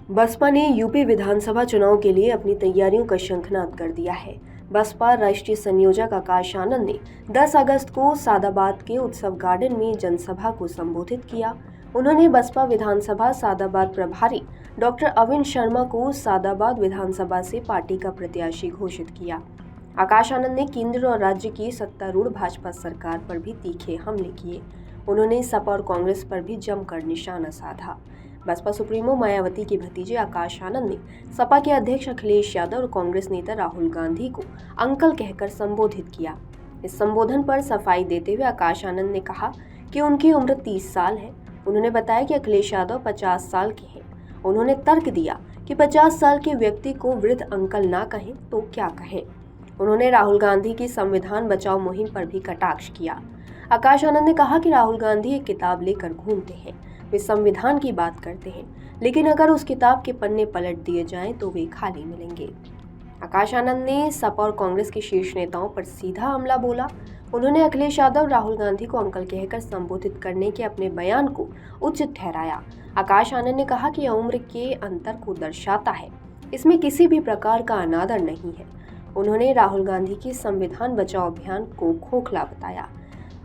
बसपा ने यूपी विधानसभा चुनाव के लिए अपनी तैयारियों का शंखनाद कर दिया है। बसपा राष्ट्रीय संयोजक आकाश आनंद ने 10 अगस्त को सादाबाद के उत्सव गार्डन में जनसभा को संबोधित किया। उन्होंने बसपा विधानसभा सादाबाद प्रभारी डॉक्टर अविन शर्मा को सादाबाद विधानसभा से पार्टी का प्रत्याशी घोषित किया। आकाश आनंद ने केंद्र और राज्य की सत्तारूढ़ भाजपा सरकार पर भी तीखे हमले किए। उन्होंने सपा और कांग्रेस पर भी जमकर निशाना साधा। बसपा सुप्रीमो मायावती के भतीजे आकाश आनंद ने सपा के अध्यक्ष अखिलेश यादव और कांग्रेस नेता राहुल गांधी को अंकल कहकर संबोधित किया। इस संबोधन पर सफाई देते हुए आकाश आनंद ने कहा कि उनकी उम्र 30 साल है। उन्होंने बताया कि अखिलेश यादव 50 साल के हैं। उन्होंने तर्क दिया कि 50 साल के व्यक्ति को वृद्ध अंकल ना कहें तो क्या कहें। उन्होंने राहुल गांधी की संविधान बचाओ मुहिम पर भी कटाक्ष किया। आकाश आनंद ने कहा कि राहुल गांधी एक किताब लेकर घूमते हैं, वे संविधान की बात करते हैं, लेकिन अगर उस किताब के पन्ने पलट दिए जाएं तो वे खाली मिलेंगे। आकाश आनंद ने सपा और कांग्रेस के शीर्ष नेताओं पर सीधा हमला बोला। उन्होंने अखिलेश यादव राहुल गांधी को अंकल कहकर संबोधित करने के अपने बयान को उचित ठहराया। आकाश आनंद ने कहा कि यह उम्र के अंतर को दर्शाता है, इसमें किसी भी प्रकार का अनादर नहीं है। उन्होंने राहुल गांधी की संविधान बचाओ अभियान को खोखला बताया।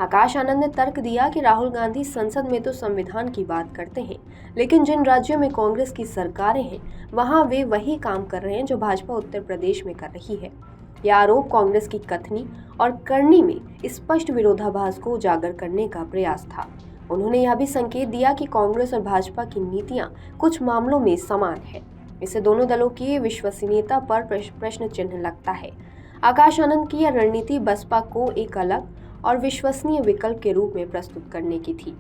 आकाश आनंद ने तर्क दिया कि राहुल गांधी संसद में तो संविधान की बात करते हैं, लेकिन जिन राज्यों में कांग्रेस की सरकारें हैं वहां वे वही काम कर रहे हैं जो भाजपा उत्तर प्रदेश में कर रही है। यह आरोप कांग्रेस की कथनी और करनी में स्पष्ट विरोधाभास को उजागर करने का प्रयास था। उन्होंने यह भी संकेत दिया कि कांग्रेस और भाजपा की नीतियां कुछ मामलों में समान है। इससे दोनों दलों की विश्वसनीयता पर प्रश्न चिन्ह लगता है। आकाश आनंद की यह रणनीति बसपा को एक अलग और विश्वसनीय विकल्प के रूप में प्रस्तुत करने की थी।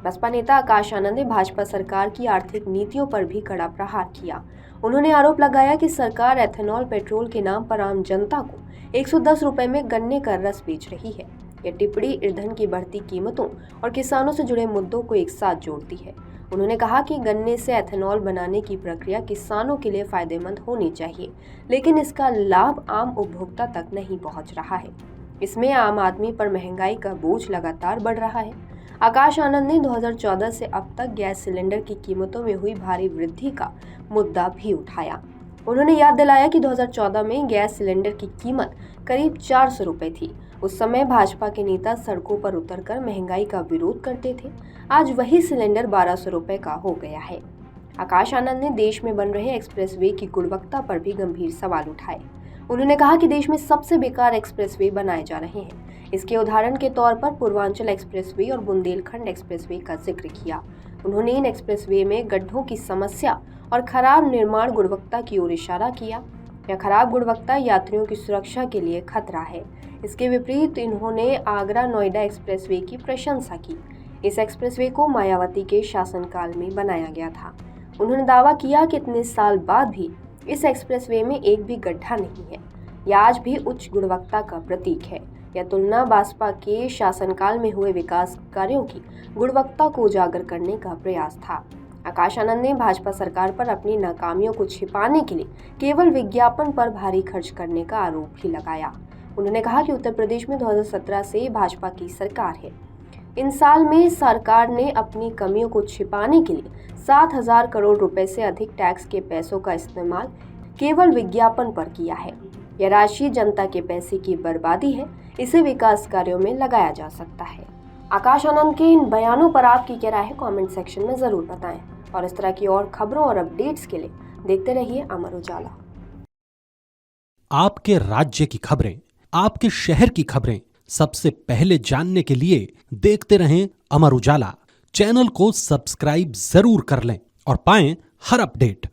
बसपा नेता आकाश आनंद ने भाजपा सरकार की आर्थिक नीतियों पर भी कड़ा प्रहार किया। उन्होंने आरोप लगाया कि सरकार एथेनॉल पेट्रोल के नाम पर आम जनता को 110 रुपए में गन्ने का रस बेच रही है। यह टिप्पणी ईंधन की बढ़ती कीमतों और किसानों से जुड़े मुद्दों को एक साथ जोड़ती है। उन्होंने कहा कि गन्ने से एथेनॉल बनाने की प्रक्रिया किसानों के लिए फायदेमंद होनी चाहिए, लेकिन इसका लाभ आम उपभोक्ता तक नहीं पहुंच रहा है। इसमें आम आदमी पर महंगाई का बोझ लगातार बढ़ रहा है। आकाश आनंद ने 2014 से अब तक गैस सिलेंडर की कीमतों में हुई भारी वृद्धि का मुद्दा भी उठाया। उन्होंने याद दिलाया कि 2014 में गैस सिलेंडर की कीमत करीब 400 रुपए थी। उस समय भाजपा के नेता सड़कों पर उतरकर महंगाई का विरोध करते थे। आज वही सिलेंडर 1200 रुपए का हो गया है। आकाश आनंद ने देश में बन रहे एक्सप्रेसवे की गुणवत्ता पर भी गंभीर सवाल उठाए। उन्होंने कहा कि देश में सबसे बेकार एक्सप्रेसवे बनाए जा रहे हैं। इसके उदाहरण के तौर पर पूर्वांचल एक्सप्रेसवे और बुंदेलखंड एक्सप्रेसवे का जिक्र किया। उन्होंने इन एक्सप्रेसवे में गड्ढों की समस्या और खराब निर्माण गुणवत्ता की ओर इशारा किया। यह खराब गुणवत्ता यात्रियों की सुरक्षा के लिए खतरा है। इसके विपरीत इन्होंने आगरा नोएडा एक्सप्रेसवे की प्रशंसा की। इस एक्सप्रेसवे को मायावती के शासनकाल में बनाया गया था। उन्होंने दावा किया कि इतने साल बाद भी इस एक्सप्रेसवे में एक भी गड्ढा नहीं है। यह आज भी उच्च गुणवत्ता का प्रतीक है। यह तुलना बसपा के शासनकाल में हुए विकास कार्यों की गुणवत्ता को उजागर करने का प्रयास था। आकाश आनंद ने भाजपा सरकार पर अपनी नाकामियों को छिपाने के लिए केवल विज्ञापन पर भारी खर्च करने का आरोप भी लगाया। उन्होंने कहा कि उत्तर प्रदेश में 2017 से भाजपा की सरकार है। इन साल में सरकार ने अपनी कमियों को छिपाने के लिए 7,000 करोड़ रुपए से अधिक टैक्स के पैसों का इस्तेमाल केवल विज्ञापन पर किया है। यह राशि जनता के पैसे की बर्बादी है। इसे विकास कार्यों में लगाया जा सकता है। आकाश आनंद के इन बयानों पर आपकी क्या राय है, कमेंट सेक्शन में जरूर बताएं। और इस तरह की और खबरों और अपडेट्स के लिए देखते रहिए अमर उजाला। आपके राज्य की खबरें, आपके शहर की खबरें सबसे पहले जानने के लिए देखते रहें अमर उजाला। चैनल को सब्सक्राइब जरूर कर लें और पाएं हर अपडेट।